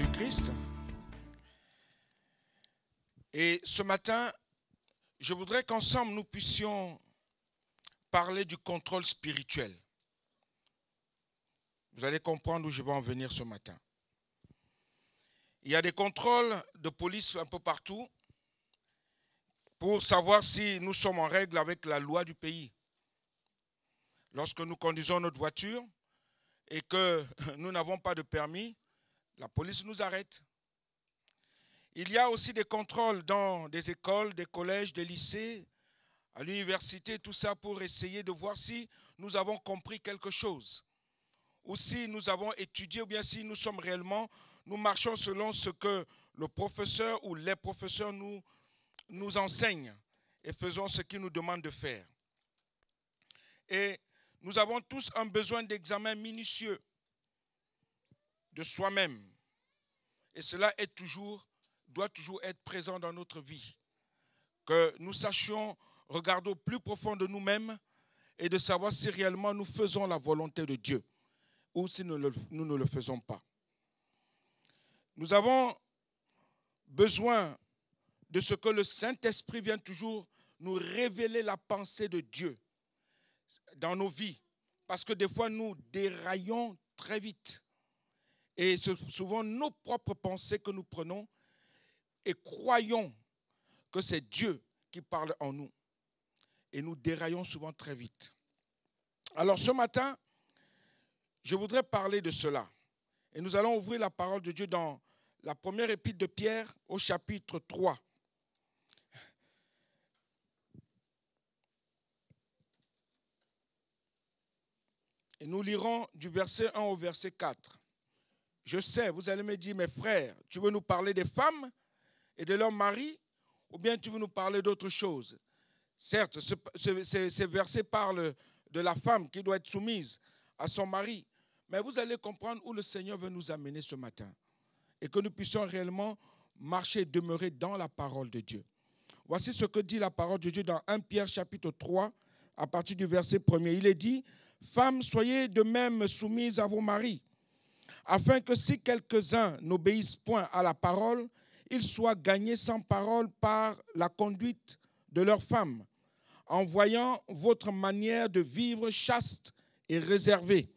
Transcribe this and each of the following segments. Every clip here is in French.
Jésus-Christ. Et ce matin, je voudrais qu'ensemble nous puissions parler du contrôle spirituel. Vous allez comprendre où je vais en venir ce matin. Il y a des contrôles de police un peu partout pour savoir si nous sommes en règle avec la loi du pays. Lorsque nous conduisons notre voiture et que nous n'avons pas de permis, la police nous arrête. Il y a aussi des contrôles dans des écoles, des collèges, des lycées, à l'université, tout ça pour essayer de voir si nous avons compris quelque chose. Ou si nous avons étudié, ou bien si nous sommes réellement, nous marchons selon ce que le professeur ou les professeurs nous enseignent et faisons ce qu'ils nous demandent de faire. Et nous avons tous un besoin d'examen minutieux de soi-même. Et cela doit toujours être présent dans notre vie. Que nous sachions regarder au plus profond de nous-mêmes et de savoir si réellement nous faisons la volonté de Dieu ou si nous ne le faisons pas. Nous avons besoin de ce que le Saint-Esprit vienne toujours nous révéler la pensée de Dieu dans nos vies. Parce que des fois, nous déraillons très vite. Et c'est souvent nos propres pensées que nous prenons et croyons que c'est Dieu qui parle en nous. Et nous déraillons souvent très vite. Alors ce matin, je voudrais parler de cela. Et nous allons ouvrir la parole de Dieu dans la première épître de Pierre au chapitre 3. Et nous lirons du verset 1 au verset 4. Je sais, vous allez me dire, mes frères, tu veux nous parler des femmes et de leurs maris, ou bien tu veux nous parler d'autre chose? Certes, ces versets parlent de la femme qui doit être soumise à son mari, mais vous allez comprendre où le Seigneur veut nous amener ce matin et que nous puissions réellement marcher et demeurer dans la parole de Dieu. Voici ce que dit la parole de Dieu dans 1 Pierre chapitre 3, à partir du verset 1er. Il est dit, « Femmes, soyez de même soumises à vos maris, afin que si quelques-uns n'obéissent point à la parole, ils soient gagnés sans parole par la conduite de leurs femmes, en voyant votre manière de vivre chaste et réservée.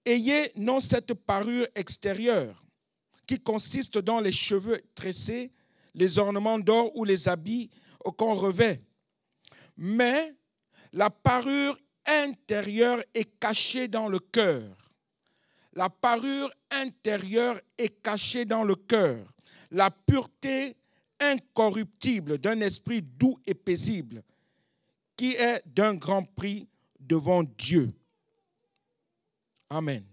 Ayez non cette parure extérieure qui consiste dans les cheveux tressés, les ornements d'or ou les habits qu'on revêt, mais la parure intérieure est cachée dans le cœur. La parure intérieure est cachée dans le cœur. La pureté incorruptible d'un esprit doux et paisible, qui est d'un grand prix devant Dieu. » Amen.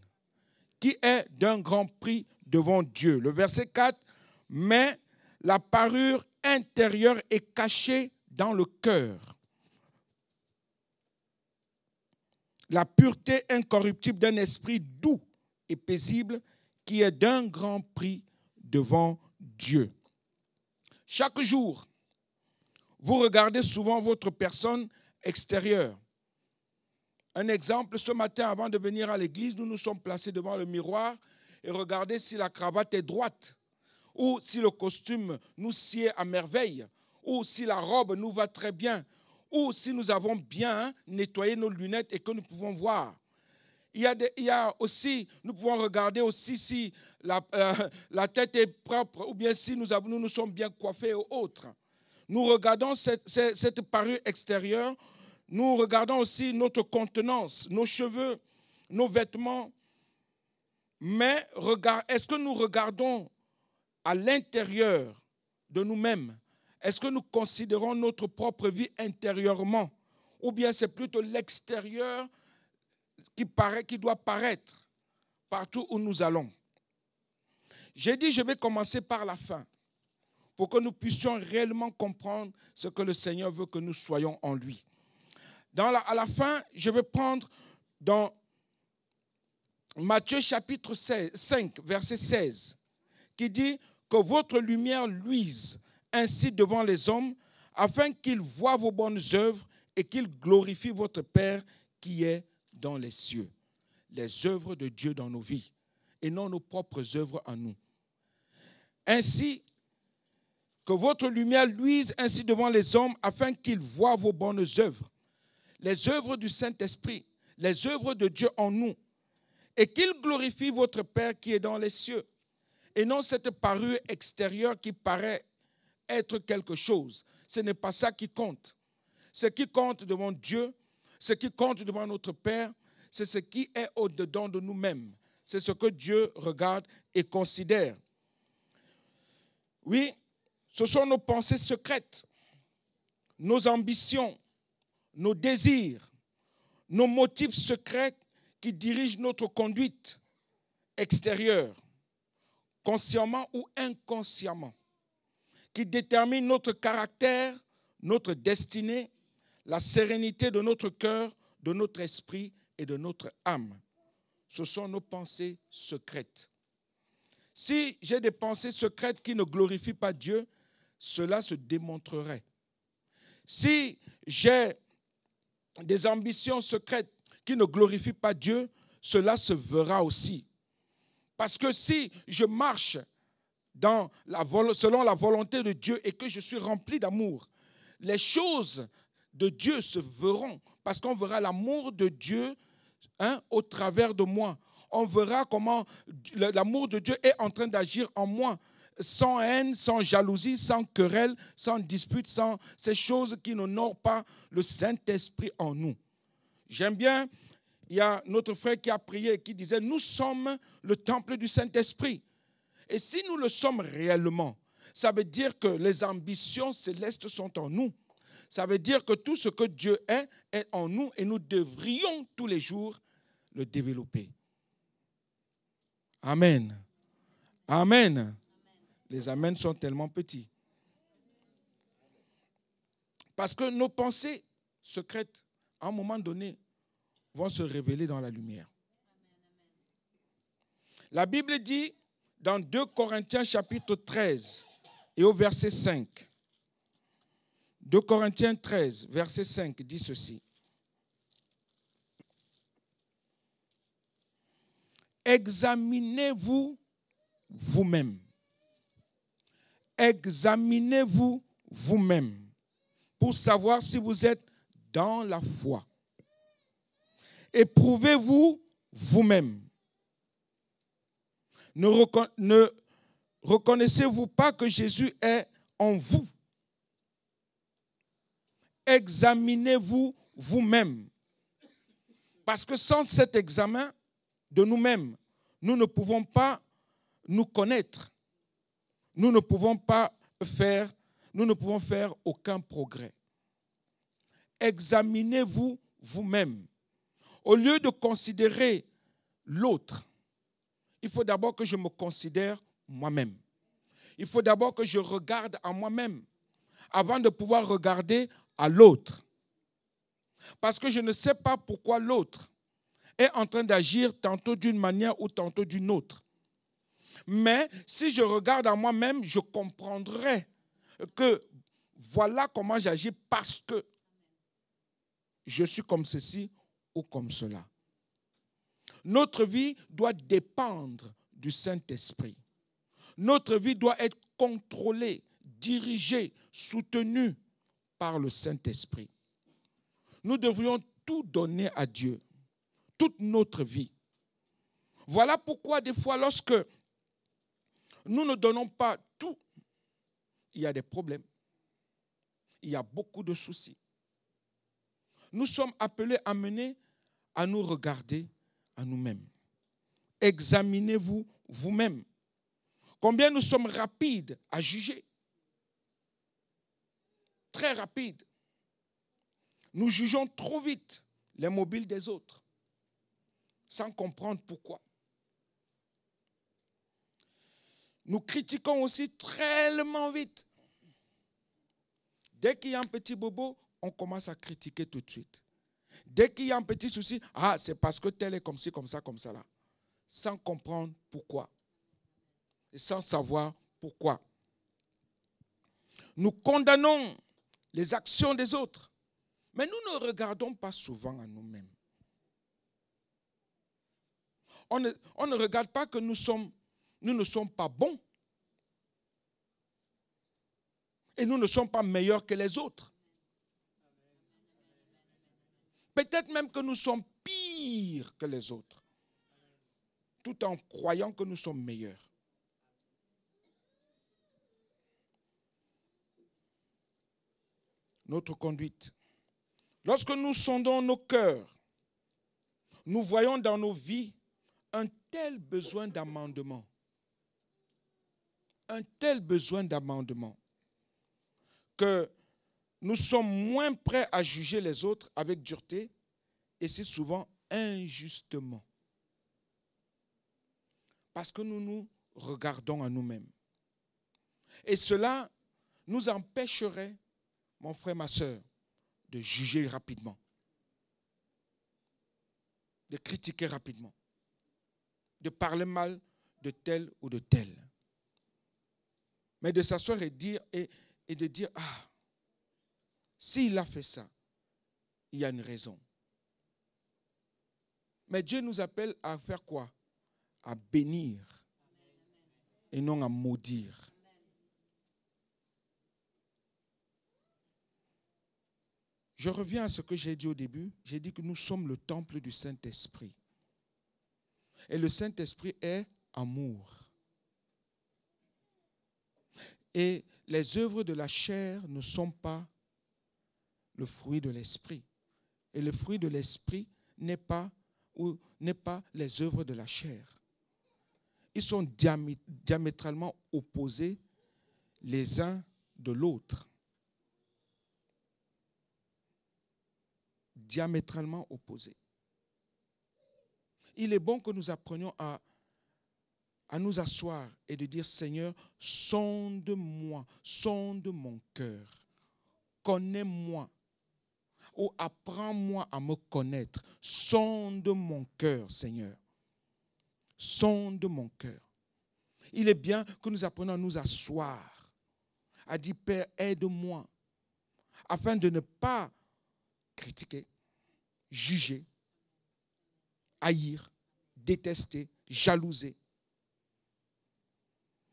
Qui est d'un grand prix devant Dieu. Le verset 4, « Mais la parure intérieure est cachée dans le cœur. La pureté incorruptible d'un esprit doux et paisible, qui est d'un grand prix devant Dieu. » Chaque jour, vous regardez souvent votre personne extérieure. Un exemple, ce matin, avant de venir à l'église, nous nous sommes placés devant le miroir et regardez si la cravate est droite, ou si le costume nous sied à merveille, ou si la robe nous va très bien, ou si nous avons bien nettoyé nos lunettes et que nous pouvons voir. Il y a aussi, nous pouvons regarder aussi si la tête est propre ou bien si nous nous sommes bien coiffés ou autres. Nous regardons cette parure extérieure, nous regardons aussi notre contenance, nos cheveux, nos vêtements. Mais est-ce que nous regardons à l'intérieur de nous-mêmes? Est-ce que nous considérons notre propre vie intérieurement? Ou bien c'est plutôt l'extérieur qui doit paraître partout où nous allons? J'ai dit, je vais commencer par la fin, pour que nous puissions réellement comprendre ce que le Seigneur veut que nous soyons en lui. À la fin, je vais prendre dans Matthieu chapitre 5, verset 16, qui dit que votre lumière luise ainsi devant les hommes, afin qu'ils voient vos bonnes œuvres et qu'ils glorifient votre Père qui est dans les cieux. Les œuvres de Dieu dans nos vies et non nos propres œuvres à nous. Ainsi, que votre lumière luise ainsi devant les hommes, afin qu'ils voient vos bonnes œuvres, les œuvres du Saint-Esprit, les œuvres de Dieu en nous, et qu'ils glorifient votre Père qui est dans les cieux, et non cette parure extérieure qui paraît être quelque chose. Ce n'est pas ça qui compte. Ce qui compte devant Dieu, ce qui compte devant notre Père, c'est ce qui est au-dedans de nous-mêmes. C'est ce que Dieu regarde et considère. Oui, ce sont nos pensées secrètes, nos ambitions, nos désirs, nos motifs secrets qui dirigent notre conduite extérieure, consciemment ou inconsciemment, qui déterminent notre caractère, notre destinée, la sérénité de notre cœur, de notre esprit et de notre âme. Ce sont nos pensées secrètes. Si j'ai des pensées secrètes qui ne glorifient pas Dieu, cela se démontrerait. Si j'ai des ambitions secrètes qui ne glorifient pas Dieu, cela se verra aussi. Parce que si je marche selon la volonté de Dieu et que je suis rempli d'amour, les choses de Dieu se verront parce qu'on verra l'amour de Dieu au travers de moi. On verra comment l'amour de Dieu est en train d'agir en moi, sans haine, sans jalousie, sans querelle, sans dispute, sans ces choses qui n'honorent pas le Saint-Esprit en nous. J'aime bien, il y a notre frère qui a prié et qui disait, nous sommes le temple du Saint-Esprit. Et si nous le sommes réellement, ça veut dire que les ambitions célestes sont en nous. Ça veut dire que tout ce que Dieu est en nous et nous devrions tous les jours le développer. Amen. Amen. Les amens sont tellement petits. Parce que nos pensées secrètes, à un moment donné, vont se révéler dans la lumière. La Bible dit dans 2 Corinthiens chapitre 13 et au verset 5. 2 Corinthiens 13, verset 5 dit ceci. Examinez-vous vous-même. Examinez-vous vous-même pour savoir si vous êtes dans la foi. Éprouvez-vous vous-même. Ne reconnaissez-vous pas que Jésus est en vous? Examinez-vous vous-même. Parce que sans cet examen de nous-mêmes, nous ne pouvons pas nous connaître. Nous ne pouvons faire aucun progrès. Examinez-vous vous-même. Au lieu de considérer l'autre, il faut d'abord que je me considère moi-même. Il faut d'abord que je regarde à moi-même avant de pouvoir regarder à l'autre. Parce que je ne sais pas pourquoi l'autre est en train d'agir tantôt d'une manière ou tantôt d'une autre. Mais si je regarde à moi-même, je comprendrai que voilà comment j'agis parce que je suis comme ceci ou comme cela. Notre vie doit dépendre du Saint-Esprit. Notre vie doit être contrôlée, dirigée, soutenue par le Saint-Esprit. Nous devrions tout donner à Dieu, toute notre vie. Voilà pourquoi des fois, lorsque nous ne donnons pas tout, il y a des problèmes. Il y a beaucoup de soucis. Nous sommes appelés à nous regarder à nous-mêmes. Examinez-vous vous-même. Combien nous sommes rapides à juger? Très rapides. Nous jugeons trop vite les mobiles des autres, sans comprendre pourquoi. Nous critiquons aussi tellement vite. Dès qu'il y a un petit bobo, on commence à critiquer tout de suite. Dès qu'il y a un petit souci, c'est parce que tel est comme ci, comme ça là. Sans comprendre pourquoi. Et sans savoir pourquoi. Nous condamnons les actions des autres. Mais nous ne regardons pas souvent à nous-mêmes. On ne regarde pas que nous ne sommes pas bons. Et nous ne sommes pas meilleurs que les autres. Peut-être même que nous sommes pires que les autres, tout en croyant que nous sommes meilleurs. Notre conduite. Lorsque nous sondons nos cœurs, nous voyons dans nos vies un tel besoin d'amendement. Un tel besoin d'amendement que nous sommes moins prêts à juger les autres avec dureté et c'est souvent injustement. Parce que nous nous regardons à nous-mêmes. Et cela nous empêcherait, mon frère, ma soeur, de juger rapidement, de critiquer rapidement, de parler mal de tel ou de tel. Mais de s'asseoir et de dire, ah, s'il a fait ça, il y a une raison. Mais Dieu nous appelle à faire quoi? À bénir et non à maudire. Je reviens à ce que j'ai dit au début. J'ai dit que nous sommes le temple du Saint-Esprit. Et le Saint-Esprit est amour. Et les œuvres de la chair ne sont pas le fruit de l'esprit. Et le fruit de l'esprit n'est pas les œuvres de la chair. Ils sont diamétralement opposés les uns de l'autre. Diamétralement opposés. Il est bon que nous apprenions à nous asseoir et de dire, Seigneur, sonde-moi, sonde mon cœur, connais-moi, ou apprends-moi à me connaître, sonde mon cœur, Seigneur, sonde mon cœur. Il est bien que nous apprenions à nous asseoir, à dire, Père, aide-moi, afin de ne pas critiquer, juger, haïr, détester, jalouser.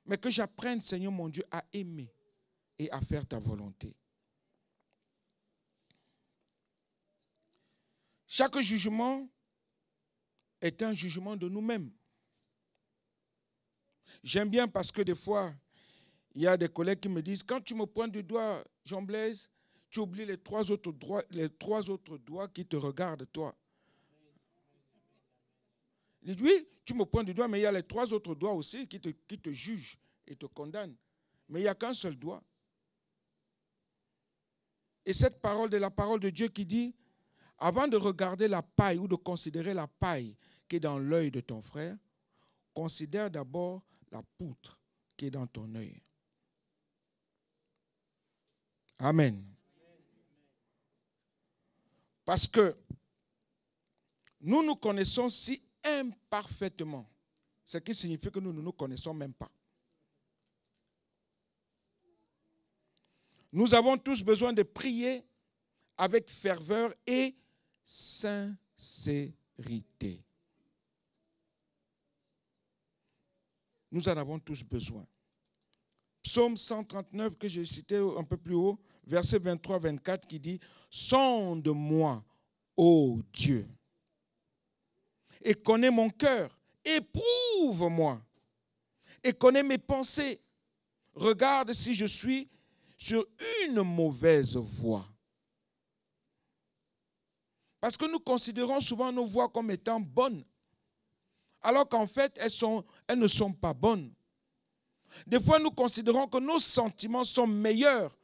Mais que j'apprenne, Seigneur mon Dieu, à aimer et à faire ta volonté. Chaque jugement est un jugement de nous-mêmes. J'aime bien parce que des fois, il y a des collègues qui me disent, quand tu me pointes du doigt, Jean Blaise, tu oublies les trois autres doigts qui te regardent, toi. Il dit, oui, tu me pointes du doigt, mais il y a les trois autres doigts aussi qui te jugent et te condamnent. Mais il n'y a qu'un seul doigt. Et cette parole est la parole de Dieu qui dit, avant de regarder la paille ou de considérer la paille qui est dans l'œil de ton frère, considère d'abord la poutre qui est dans ton œil. Amen. Parce que nous nous connaissons si imparfaitement, ce qui signifie que nous ne nous connaissons même pas. Nous avons tous besoin de prier avec ferveur et sincérité. Nous en avons tous besoin. Psaume 139 que j'ai cité un peu plus haut, verset 23-24 qui dit « Sonde-moi, ô Dieu, et connais mon cœur, éprouve-moi, et connais mes pensées. Regarde si je suis sur une mauvaise voie. » Parce que nous considérons souvent nos voies comme étant bonnes, alors qu'en fait, elles ne sont pas bonnes. Des fois, nous considérons que nos sentiments sont meilleurs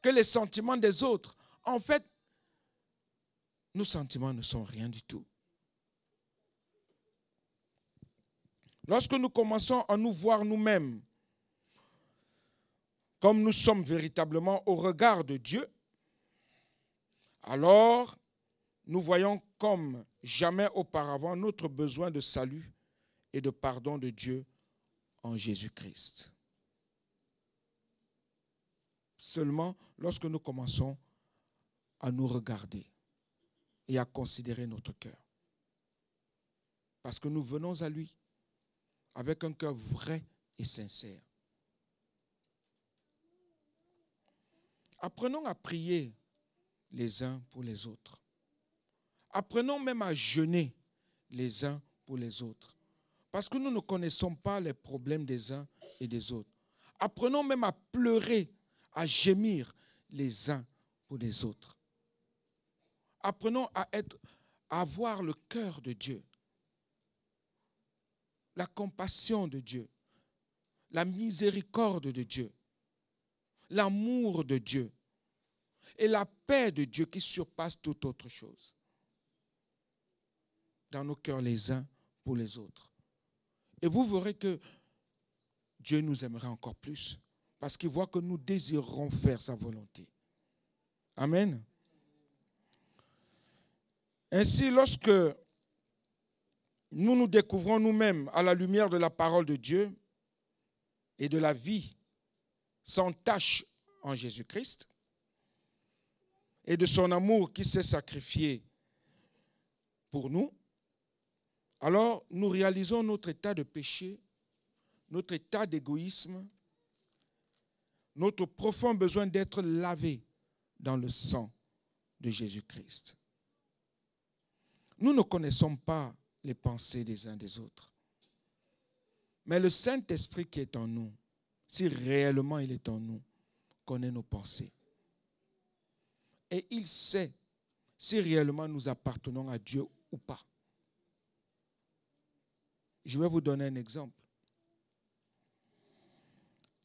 que les sentiments des autres. En fait, nos sentiments ne sont rien du tout. Lorsque nous commençons à nous voir nous-mêmes comme nous sommes véritablement au regard de Dieu, alors nous voyons comme jamais auparavant notre besoin de salut et de pardon de Dieu en Jésus-Christ. Seulement lorsque nous commençons à nous regarder et à considérer notre cœur. Parce que nous venons à lui avec un cœur vrai et sincère. Apprenons à prier les uns pour les autres. Apprenons même à jeûner les uns pour les autres. Parce que nous ne connaissons pas les problèmes des uns et des autres. Apprenons même à pleurer, à gémir les uns pour les autres. Apprenons à avoir le cœur de Dieu, la compassion de Dieu, la miséricorde de Dieu, l'amour de Dieu et la paix de Dieu qui surpasse toute autre chose dans nos cœurs les uns pour les autres. Et vous verrez que Dieu nous aimerait encore plus parce qu'il voit que nous désirons faire sa volonté. Amen. Ainsi, lorsque nous nous découvrons nous-mêmes à la lumière de la parole de Dieu et de la vie sans tache en Jésus-Christ et de son amour qui s'est sacrifié pour nous, alors nous réalisons notre état de péché, notre état d'égoïsme, notre profond besoin d'être lavé dans le sang de Jésus-Christ. Nous ne connaissons pas les pensées des uns des autres. Mais le Saint-Esprit qui est en nous, si réellement il est en nous, connaît nos pensées. Et il sait si réellement nous appartenons à Dieu ou pas. Je vais vous donner un exemple.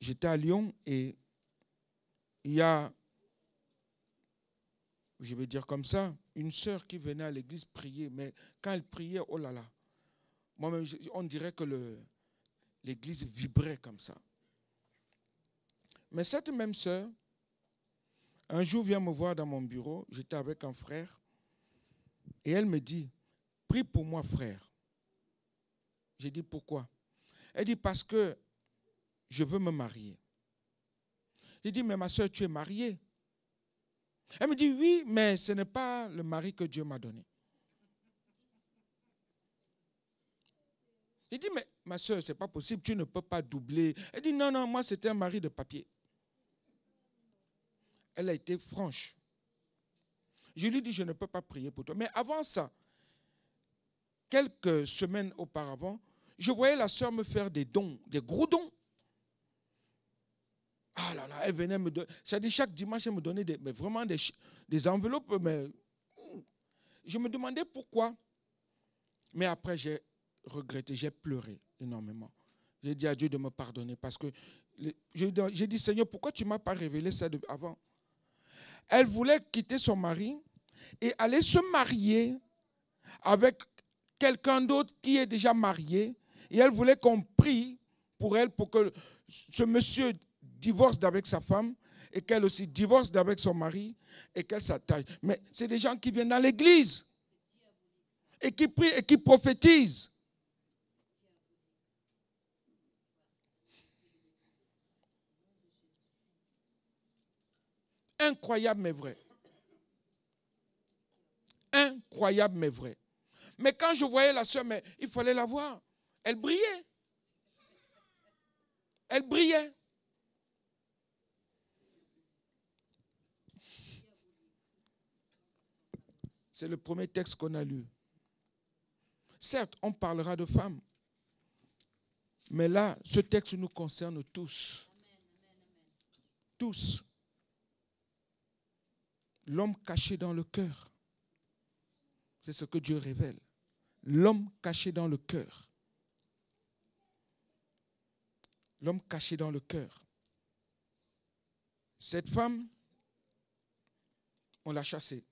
J'étais à Lyon et il y a, je vais dire comme ça, une sœur qui venait à l'église prier, mais quand elle priait, oh là là, moi-même, on dirait que l'église vibrait comme ça. Mais cette même sœur, un jour vient me voir dans mon bureau, j'étais avec un frère, et elle me dit, prie pour moi frère. J'ai dit pourquoi? Elle dit parce que je veux me marier. J'ai dit mais ma soeur, tu es mariée? Elle me dit oui, mais ce n'est pas le mari que Dieu m'a donné. J'ai dit mais ma soeur, ce n'est pas possible, tu ne peux pas doubler. Elle dit non, moi c'était un mari de papier. Elle a été franche. Je lui ai dit je ne peux pas prier pour toi. Mais avant ça, quelques semaines auparavant, je voyais la soeur me faire des dons, des gros dons. Ah là là, elle venait me donner. C'est-à-dire chaque dimanche, elle me donnait vraiment des enveloppes. Mais je me demandais pourquoi. Mais après, j'ai regretté, j'ai pleuré énormément. J'ai dit à Dieu de me pardonner parce que j'ai dit, Seigneur, pourquoi tu ne m'as pas révélé ça avant? Elle voulait quitter son mari et aller se marier avec quelqu'un d'autre qui est déjà marié. Et elle voulait qu'on prie pour elle pour que ce monsieur divorce d'avec sa femme et qu'elle aussi divorce d'avec son mari et qu'elle s'attache. Mais c'est des gens qui viennent dans l'église et qui prient et qui prophétisent. Incroyable mais vrai. Incroyable mais vrai. Mais quand je voyais la soeur, mais il fallait la voir. Elle brillait. Elle brillait. C'est le premier texte qu'on a lu. Certes, on parlera de femmes. Mais là, ce texte nous concerne tous. Tous. L'homme caché dans le cœur. C'est ce que Dieu révèle. L'homme caché dans le cœur. L'homme caché dans le cœur. Cette femme, on l'a chassée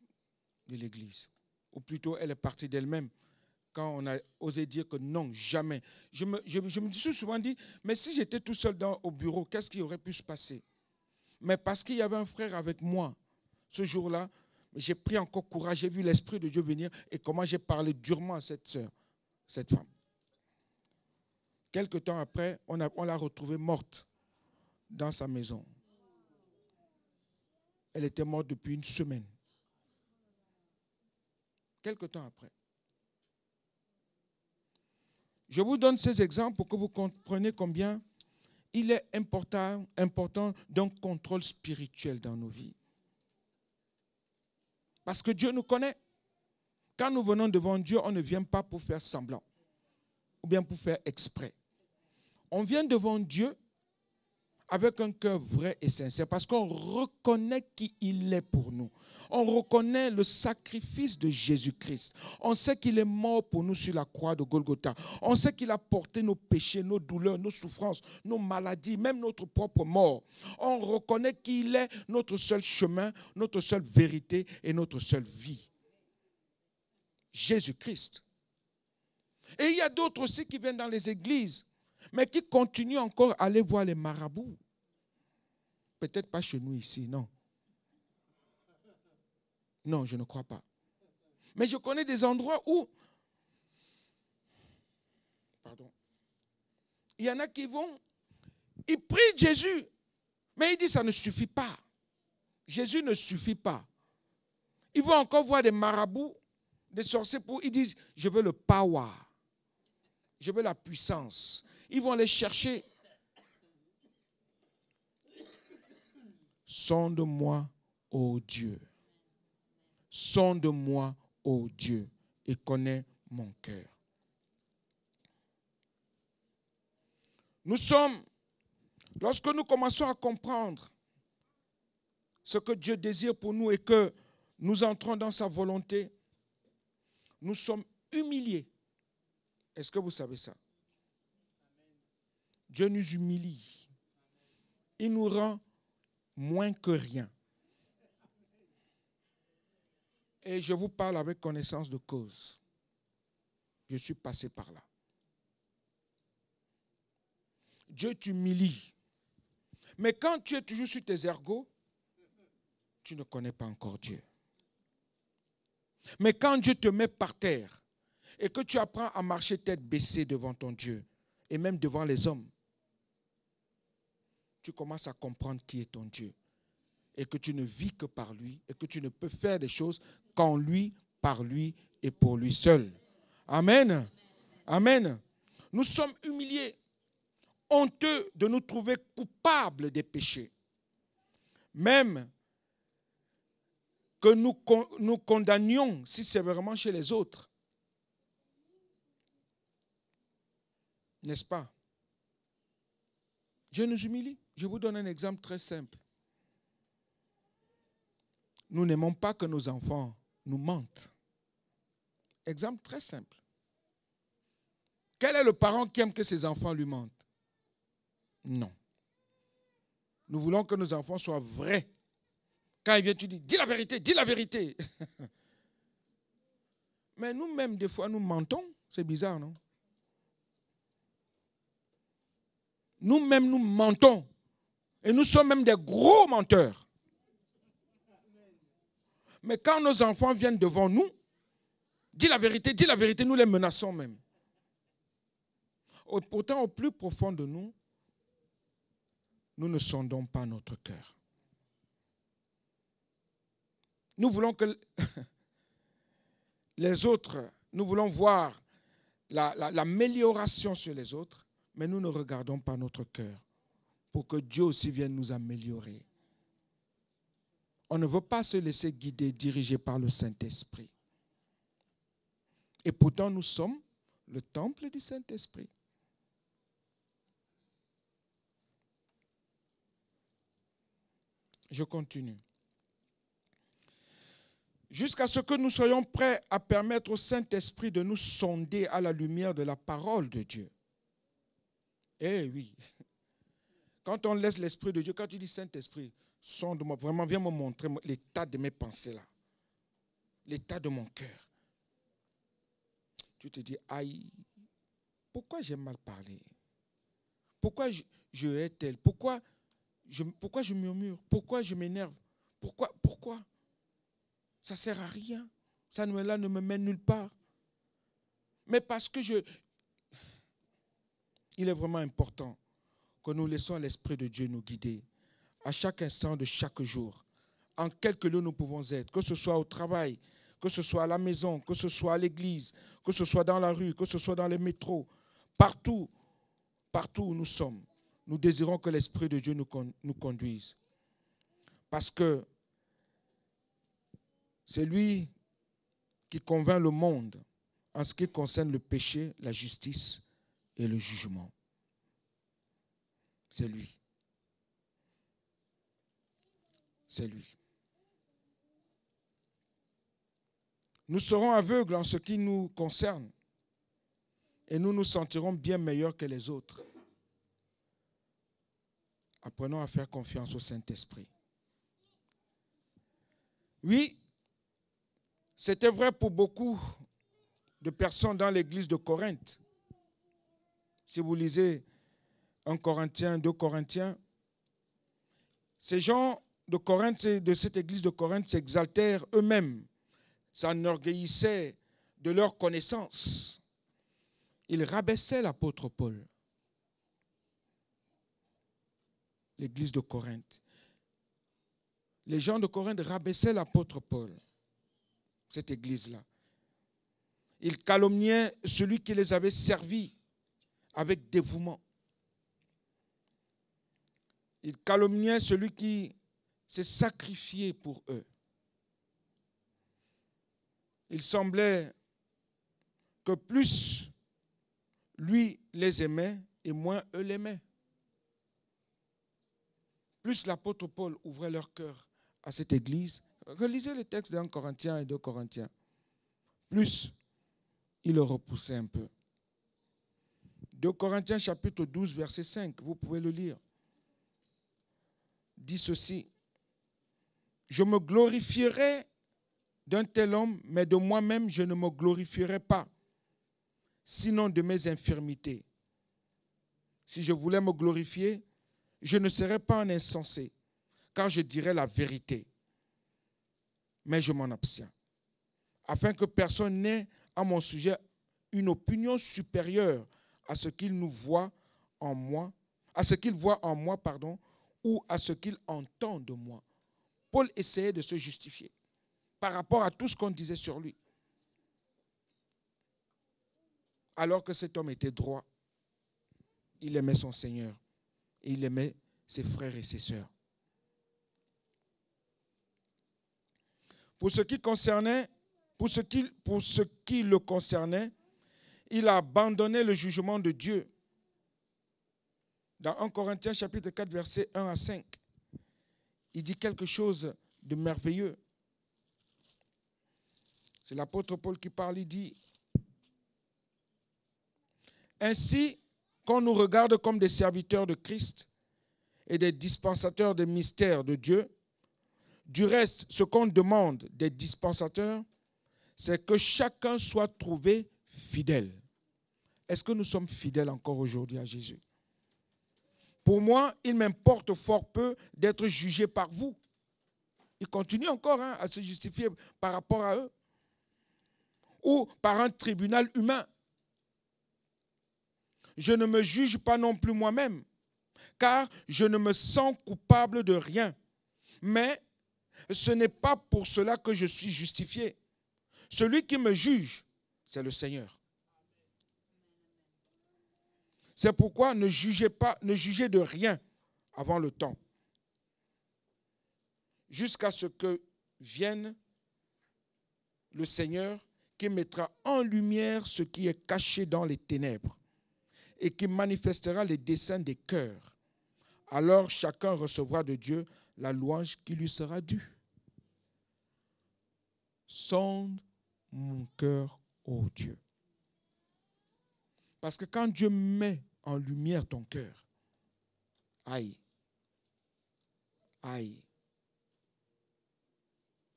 de l'église. Ou plutôt, elle est partie d'elle-même quand on a osé dire que non, jamais. Je me suis souvent dit, mais si j'étais tout seul au bureau, qu'est-ce qui aurait pu se passer? Mais parce qu'il y avait un frère avec moi, ce jour-là, j'ai pris encore courage, j'ai vu l'Esprit de Dieu venir et comment j'ai parlé durement à cette sœur, cette femme. Quelque temps après, on l'a retrouvée morte dans sa maison. Elle était morte depuis une semaine. Quelque temps après. Je vous donne ces exemples pour que vous compreniez combien il est important d'un contrôle spirituel dans nos vies. Parce que Dieu nous connaît. Quand nous venons devant Dieu, on ne vient pas pour faire semblant ou bien pour faire exprès. On vient devant Dieu avec un cœur vrai et sincère parce qu'on reconnaît qui il est pour nous. On reconnaît le sacrifice de Jésus-Christ. On sait qu'il est mort pour nous sur la croix de Golgotha. On sait qu'il a porté nos péchés, nos douleurs, nos souffrances, nos maladies, même notre propre mort. On reconnaît qu'il est notre seul chemin, notre seule vérité et notre seule vie. Jésus-Christ. Et il y a d'autres aussi qui viennent dans les églises, mais qui continuent encore à aller voir les marabouts. Peut-être pas chez nous ici, non. Non, je ne crois pas. Mais je connais des endroits où, il y en a qui vont, ils prient Jésus, mais ils disent ça ne suffit pas. Jésus ne suffit pas. Ils vont encore voir des marabouts, des sorciers, ils disent, je veux le power, je veux la puissance. Ils vont les chercher. Sonde-moi, ô Dieu. Sonde-moi, ô Dieu, et connais mon cœur. Nous sommes, lorsque nous commençons à comprendre ce que Dieu désire pour nous et que nous entrons dans sa volonté, nous sommes humiliés. Est-ce que vous savez ça? Dieu nous humilie. Il nous rend moins que rien. Et je vous parle avec connaissance de cause. Je suis passé par là. Dieu t'humilie. Mais quand tu es toujours sur tes ergots, tu ne connais pas encore Dieu. Mais quand Dieu te met par terre et que tu apprends à marcher tête baissée devant ton Dieu et même devant les hommes, tu commences à comprendre qui est ton Dieu et que tu ne vis que par lui et que tu ne peux faire des choses qu'en lui, par lui et pour lui seul. Amen. Amen. Nous sommes humiliés, honteux de nous trouver coupables des péchés. Même que nous condamnions si sévèrement chez les autres. N'est-ce pas? Dieu nous humilie. Je vous donne un exemple très simple. Nous n'aimons pas que nos enfants nous mentent. Exemple très simple. Quel est le parent qui aime que ses enfants lui mentent? Non. Nous voulons que nos enfants soient vrais. Quand ils viennent, tu dis, dis la vérité, dis la vérité. Mais nous-mêmes, des fois, nous mentons. C'est bizarre, non? Nous-mêmes, nous mentons. Et nous sommes même des gros menteurs. Mais quand nos enfants viennent devant nous, dis la vérité, nous les menaçons même. Pourtant, au plus profond de nous, nous ne sondons pas notre cœur. Nous voulons que les autres, nous voulons voir l'amélioration sur les autres, mais nous ne regardons pas notre cœur pour que Dieu aussi vienne nous améliorer. On ne veut pas se laisser guider, diriger par le Saint-Esprit. Et pourtant, nous sommes le temple du Saint-Esprit. Je continue. Jusqu'à ce que nous soyons prêts à permettre au Saint-Esprit de nous sonder à la lumière de la parole de Dieu. Eh oui. Quand on laisse l'Esprit de Dieu, quand tu dis Saint-Esprit, sonde-moi, vraiment, viens me montrer l'état de mes pensées là. L'état de mon cœur. Tu te dis, aïe, pourquoi j'ai mal parlé? Pourquoi je hais tel? Pourquoi je murmure? Pourquoi je m'énerve? Pourquoi? Ça ne sert à rien. Ça ne me mène nulle part. Mais parce que il est vraiment important que nous laissons l'Esprit de Dieu nous guider à chaque instant de chaque jour. En quelque lieu nous pouvons être, que ce soit au travail, que ce soit à la maison, que ce soit à l'église, que ce soit dans la rue, que ce soit dans les métros, partout où nous sommes, nous désirons que l'Esprit de Dieu nous conduise. Parce que C'est lui qui convainc le monde en ce qui concerne le péché, la justice et le jugement. C'est lui. C'est lui. Nous serons aveugles en ce qui nous concerne et nous nous sentirons bien meilleurs que les autres. Apprenons à faire confiance au Saint-Esprit. Oui, c'était vrai pour beaucoup de personnes dans l'église de Corinthe. Si vous lisez 1 Corinthiens, 2 Corinthiens, ces gens de Corinthe, de cette église de Corinthe, s'exaltèrent eux-mêmes, s'enorgueillissaient de leur connaissance. Ils rabaissaient l'apôtre Paul. L'église de Corinthe. Les gens de Corinthe rabaissaient l'apôtre Paul, cette église-là. Ils calomniaient celui qui les avait servis avec dévouement. Ils calomniaient celui qui s'est sacrifié pour eux. Il semblait que plus lui les aimait et moins eux l'aimaient. Plus l'apôtre Paul ouvrait leur cœur à cette église, relisez les textes d'1 Corinthiens et 2 Corinthiens, plus il le repoussait un peu. 2 Corinthiens chapitre 12 verset 5, vous pouvez le lire, dit ceci: je me glorifierai d'un tel homme, mais de moi-même je ne me glorifierai pas, sinon de mes infirmités. Si je voulais me glorifier, je ne serais pas un insensé, car je dirais la vérité. Mais je m'en abstiens, afin que personne n'ait à mon sujet une opinion supérieure à ce qu'il nous voit en moi, à ce qu'il voit en moi, ou à ce qu'il entend de moi. Paul essayait de se justifier par rapport à tout ce qu'on disait sur lui. Alors que cet homme était droit, il aimait son Seigneur et il aimait ses frères et ses sœurs. Pour ce qui le concernait, il a abandonné le jugement de Dieu. Dans 1 Corinthiens chapitre 4, versets 1 à 5, il dit quelque chose de merveilleux. C'est l'apôtre Paul qui parle, il dit: ainsi qu'on nous regarde comme des serviteurs de Christ et des dispensateurs des mystères de Dieu, du reste, ce qu'on demande des dispensateurs, c'est que chacun soit trouvé fidèle. Est-ce que nous sommes fidèles encore aujourd'hui à Jésus? Pour moi, il m'importe fort peu d'être jugé par vous. Il continue encore à se justifier par rapport à eux. Ou par un tribunal humain. Je ne me juge pas non plus moi-même, car je ne me sens coupable de rien. Mais ce n'est pas pour cela que je suis justifié. Celui qui me juge, c'est le Seigneur. C'est pourquoi ne jugez de rien avant le temps, jusqu'à ce que vienne le Seigneur qui mettra en lumière ce qui est caché dans les ténèbres et qui manifestera les desseins des cœurs. Alors chacun recevra de Dieu la louange qui lui sera due. Sonde mon cœur, ô Dieu. Parce que quand Dieu met en lumière ton cœur, aïe, aïe,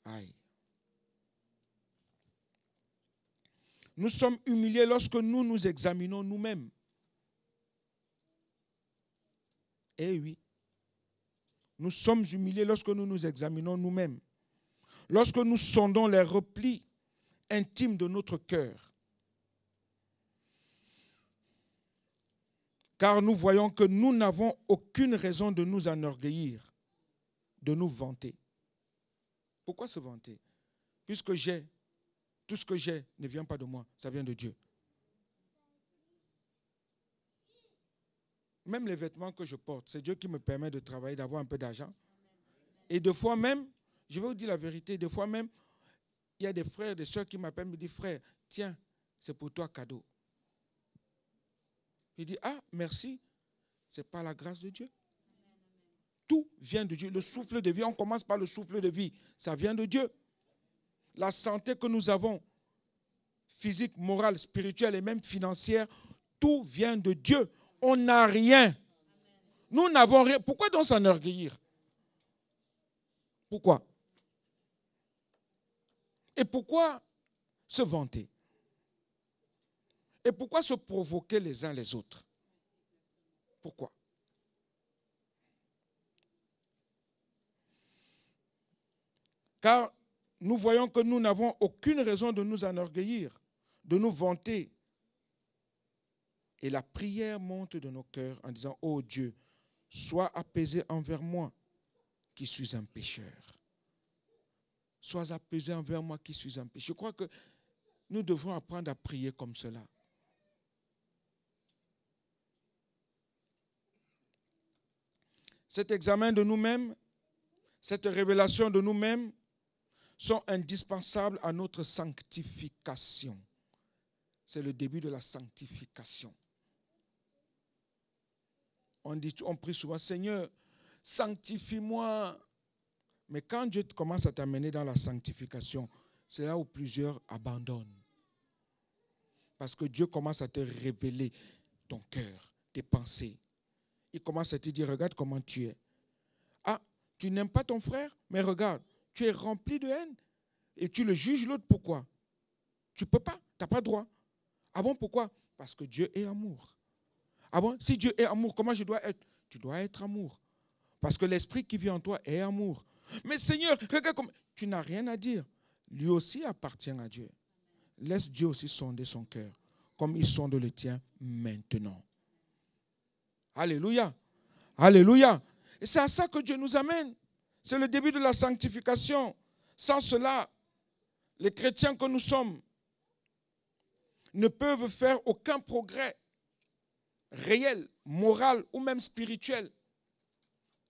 aïe. Nous sommes humiliés lorsque nous nous examinons nous-mêmes. Eh oui, nous sommes humiliés lorsque nous nous examinons nous-mêmes. Lorsque nous sondons les replis intimes de notre cœur. Car nous voyons que nous n'avons aucune raison de nous enorgueillir, de nous vanter. Pourquoi se vanter? Puisque tout ce que j'ai ne vient pas de moi, ça vient de Dieu. Même les vêtements que je porte, c'est Dieu qui me permet de travailler, d'avoir un peu d'argent. Et des fois même, je vais vous dire la vérité, des fois même, il y a des frères, des soeurs qui m'appellent, me disent, frère, tiens, c'est pour toi cadeau. Il dit, ah, merci, c'est par la grâce de Dieu. Tout vient de Dieu. Le souffle de vie, on commence par le souffle de vie. Ça vient de Dieu. La santé que nous avons, physique, morale, spirituelle et même financière, tout vient de Dieu. On n'a rien. Nous n'avons rien. Pourquoi donc s'enorgueillir? Pourquoi? Et pourquoi se vanter? Et pourquoi se provoquer les uns les autres? Pourquoi? Car nous voyons que nous n'avons aucune raison de nous enorgueillir, de nous vanter. Et la prière monte de nos cœurs en disant, ô Dieu, sois apaisé envers moi qui suis un pécheur. Sois apaisé envers moi qui suis un pécheur. Je crois que nous devrons apprendre à prier comme cela. Cet examen de nous-mêmes, cette révélation de nous-mêmes sont indispensables à notre sanctification. C'est le début de la sanctification. On prie souvent, Seigneur, sanctifie-moi. Mais quand Dieu commence à t'amener dans la sanctification, c'est là où plusieurs abandonnent. Parce que Dieu commence à te révéler ton cœur, tes pensées. Il commence à te dire, regarde comment tu es. Ah, tu n'aimes pas ton frère, mais regarde, tu es rempli de haine. Et tu le juges l'autre, pourquoi? Tu ne peux pas, tu n'as pas droit. Ah bon, pourquoi? Parce que Dieu est amour. Ah bon, si Dieu est amour, comment je dois être? Tu dois être amour. Parce que l'esprit qui vit en toi est amour. Mais Seigneur, regarde comme... Tu n'as rien à dire. Lui aussi appartient à Dieu. Laisse Dieu aussi sonder son cœur, comme il sonde le tien maintenant. Alléluia. Alléluia. Et c'est à ça que Dieu nous amène. C'est le début de la sanctification. Sans cela, les chrétiens que nous sommes ne peuvent faire aucun progrès réel, moral ou même spirituel.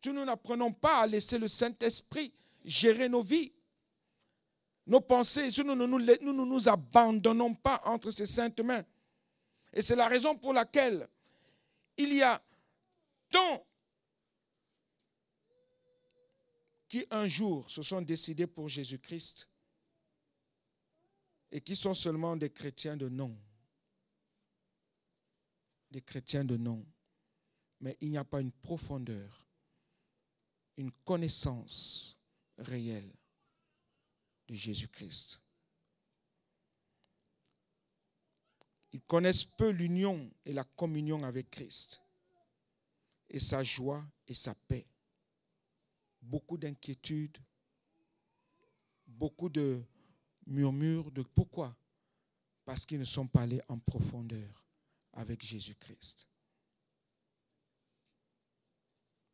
Si nous n'apprenons pas à laisser le Saint-Esprit gérer nos vies, nos pensées, si nous ne nous abandonnons pas entre ses saintes mains. Et c'est la raison pour laquelle il y a tant qui un jour se sont décidés pour Jésus-Christ et qui sont seulement des chrétiens de nom. Des chrétiens de nom. Mais il n'y a pas une profondeur, une connaissance réelle de Jésus-Christ. Ils connaissent peu l'union et la communion avec Christ et sa joie et sa paix. Beaucoup d'inquiétudes, beaucoup de murmures. Pourquoi? Parce qu'ils ne sont pas allés en profondeur avec Jésus-Christ.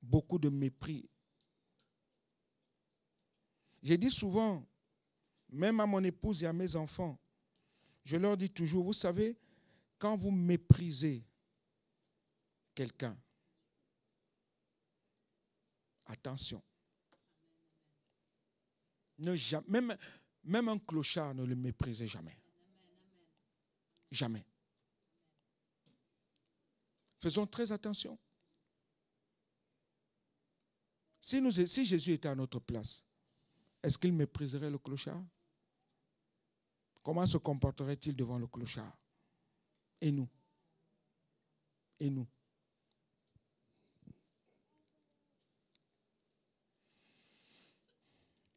Beaucoup de mépris. J'ai dit souvent, même à mon épouse et à mes enfants, je leur dis toujours, vous savez, quand vous méprisez quelqu'un, attention. Même un clochard, ne le méprisez jamais. Jamais. Faisons très attention. Si Jésus était à notre place, est-ce qu'il mépriserait le clochard? Comment se comporterait-il devant le clochard? Et nous? Et nous?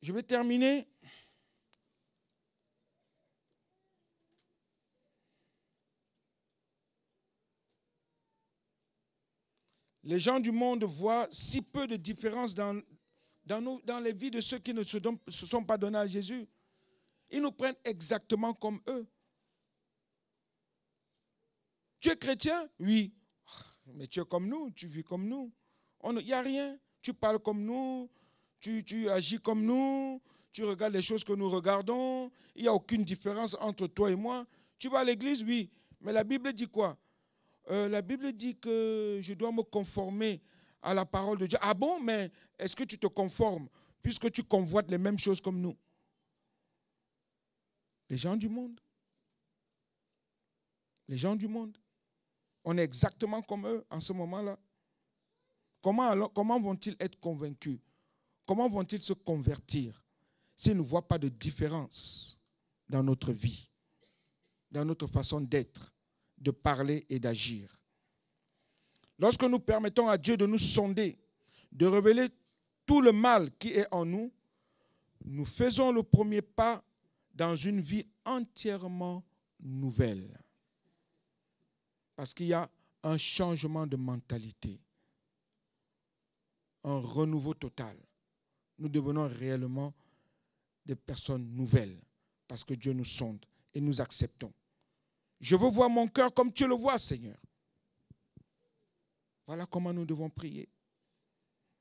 Je vais terminer. Les gens du monde voient si peu de différence dans les vies de ceux qui ne se sont pas donnés à Jésus. Ils nous prennent exactement comme eux. Tu es chrétien? Oui. Mais tu es comme nous, tu vis comme nous. Il n'y a rien. Tu parles comme nous, tu agis comme nous, tu regardes les choses que nous regardons. Il n'y a aucune différence entre toi et moi. Tu vas à l'église? Oui. Mais la Bible dit quoi? La Bible dit que je dois me conformer à la parole de Dieu. Ah bon, mais est-ce que tu te conformes puisque tu convoites les mêmes choses comme nous? Les gens du monde. Les gens du monde. On est exactement comme eux en ce moment-là. Comment vont-ils être convaincus? Comment vont-ils se convertir s'ils ne voient pas de différence dans notre vie, dans notre façon d'être, de parler et d'agir? Lorsque nous permettons à Dieu de nous sonder, de révéler tout le mal qui est en nous, nous faisons le premier pas dans une vie entièrement nouvelle. Parce qu'il y a un changement de mentalité, un renouveau total. Nous devenons réellement des personnes nouvelles parce que Dieu nous sonde et nous acceptons. Je veux voir mon cœur comme tu le vois, Seigneur. Voilà comment nous devons prier.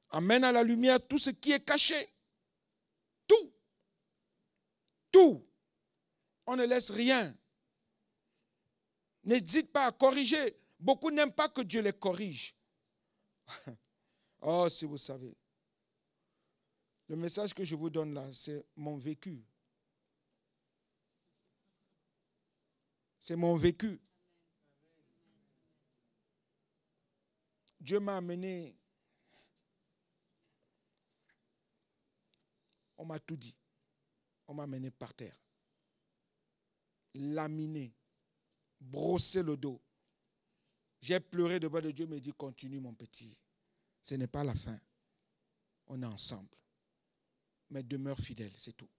Amène à la lumière tout ce qui est caché. Tout. Tout. On ne laisse rien. N'hésite pas à corriger. Beaucoup n'aiment pas que Dieu les corrige. Oh, si vous savez. Le message que je vous donne là, c'est mon vécu. C'est mon vécu. Dieu m'a amené. On m'a tout dit. On m'a amené par terre. Laminé. Brossé le dos. J'ai pleuré devant Dieu, mais il dit, continue mon petit. Ce n'est pas la fin. On est ensemble. Mais demeure fidèle, c'est tout.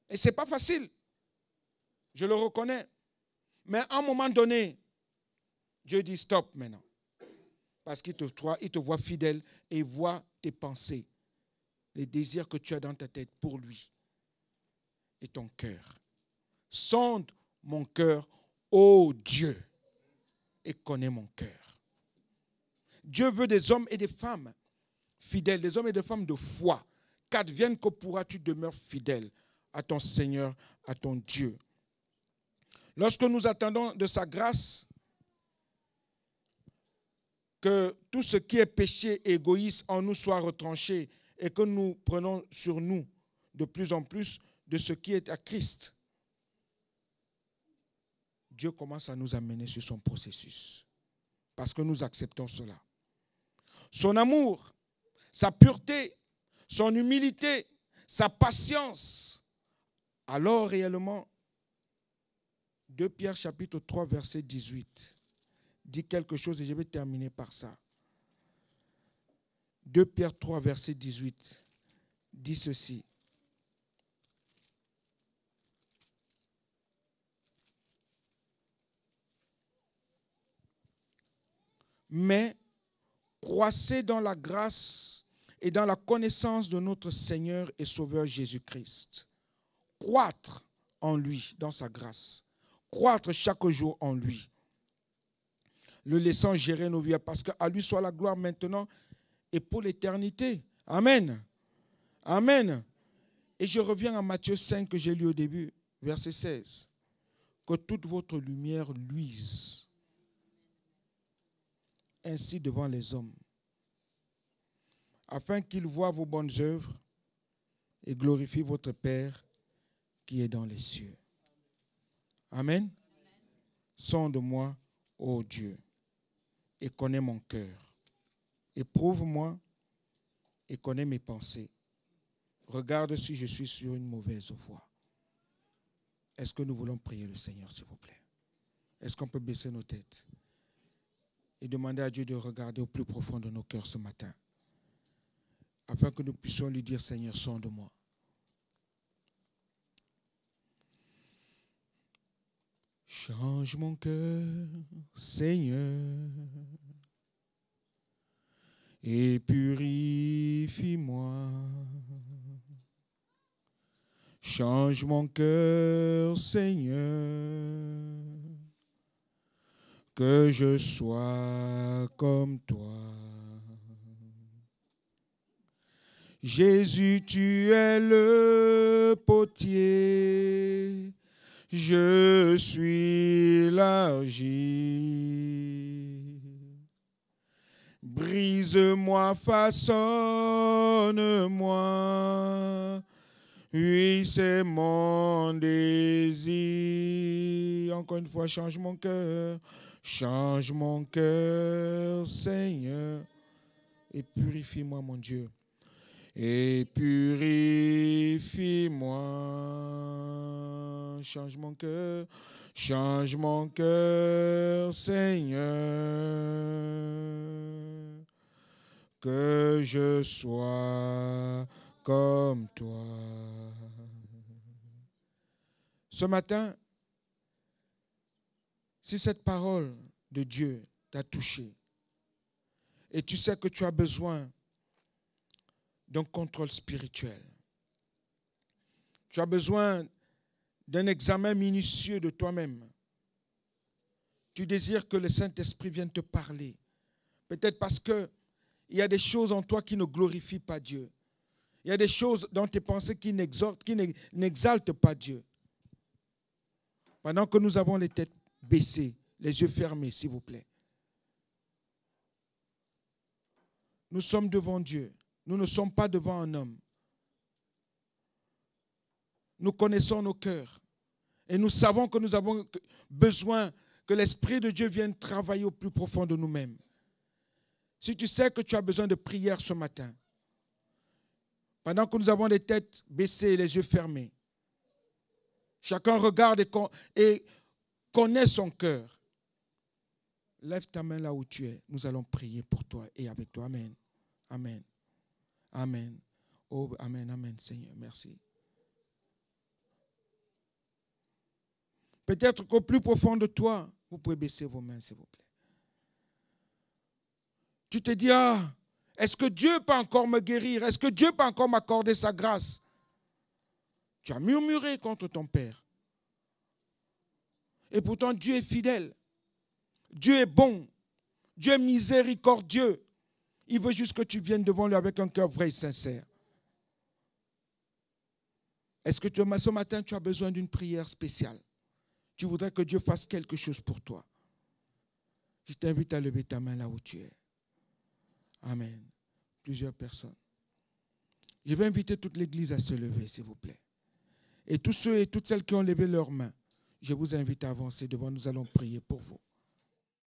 Et ce n'est pas facile. Je le reconnais. Mais à un moment donné, Dieu dit stop maintenant. Parce qu'il te voit fidèle et il voit tes pensées, les désirs que tu as dans ta tête pour lui et ton cœur. Sonde mon cœur, ô Dieu, et connais mon cœur. Dieu veut des hommes et des femmes fidèles, des hommes et des femmes de foi. Qu'advienne que pourras-tu demeurer fidèle à ton Seigneur, à ton Dieu. Lorsque nous attendons de sa grâce, que tout ce qui est péché égoïste en nous soit retranché et que nous prenons sur nous de plus en plus de ce qui est à Christ, Dieu commence à nous amener sur son processus parce que nous acceptons cela. Son amour, sa pureté, son humilité, sa patience. Alors réellement, 2 Pierre chapitre 3 verset 18 dit quelque chose et je vais terminer par ça. 2 Pierre 3 verset 18 dit ceci. Mais croissez dans la grâce et dans la connaissance de notre Seigneur et Sauveur Jésus-Christ. Croître en lui, dans sa grâce. Croître chaque jour en lui. Le laissant gérer nos vies, parce qu'à lui soit la gloire maintenant et pour l'éternité. Amen. Amen. Et je reviens à Matthieu 5 que j'ai lu au début, verset 16. Que toute votre lumière luise ainsi devant les hommes, afin qu'ils voient vos bonnes œuvres et glorifient votre Père qui est dans les cieux. Amen. Sonde-moi, ô Dieu, et connais mon cœur. Éprouve-moi et connais mes pensées. Regarde si je suis sur une mauvaise voie. Est-ce que nous voulons prier le Seigneur, s'il vous plaît? Est-ce qu'on peut baisser nos têtes et demander à Dieu de regarder au plus profond de nos cœurs ce matin, afin que nous puissions lui dire, Seigneur, sonde-moi. Change mon cœur, Seigneur, et purifie-moi. Change mon cœur, Seigneur, que je sois comme toi. Jésus, tu es le potier, je suis l'argile. Brise-moi, façonne-moi, Oui, c'est mon désir. Encore une fois, change mon cœur. Change mon cœur, Seigneur. Et purifie-moi, mon Dieu. Et purifie-moi. Change mon cœur. Change mon cœur, Seigneur. Que je sois comme toi. Ce matin, si cette parole de Dieu t'a touché et tu sais que tu as besoin d'un contrôle spirituel, tu as besoin d'un examen minutieux de toi-même, tu désires que le Saint-Esprit vienne te parler, peut-être parce qu'il y a des choses en toi qui ne glorifient pas Dieu. Il y a des choses dans tes pensées qui n'exaltent pas Dieu. Pendant que nous avons les têtes baissées, les yeux fermés, s'il vous plaît. Nous sommes devant Dieu. Nous ne sommes pas devant un homme. Nous connaissons nos cœurs. Et nous savons que nous avons besoin que l'Esprit de Dieu vienne travailler au plus profond de nous-mêmes. Si tu sais que tu as besoin de prière ce matin, pendant que nous avons les têtes baissées et les yeux fermés, chacun regarde et connaît son cœur. Lève ta main là où tu es. Nous allons prier pour toi et avec toi. Amen. Amen. Amen. Oh, amen, amen, Seigneur. Merci. Peut-être qu'au plus profond de toi, vous pouvez baisser vos mains, s'il vous plaît. Tu te dis, ah, est-ce que Dieu peut encore me guérir? Est-ce que Dieu peut encore m'accorder sa grâce? Tu as murmuré contre ton Père. Et pourtant, Dieu est fidèle. Dieu est bon. Dieu est miséricordieux. Il veut juste que tu viennes devant lui avec un cœur vrai et sincère. Est-ce que ce matin, tu as besoin d'une prière spéciale? Tu voudrais que Dieu fasse quelque chose pour toi? Je t'invite à lever ta main là où tu es. Amen. Plusieurs personnes. Je vais inviter toute l'Église à se lever, s'il vous plaît. Et tous ceux et toutes celles qui ont levé leurs mains, je vous invite à avancer devant. Nous allons prier pour vous.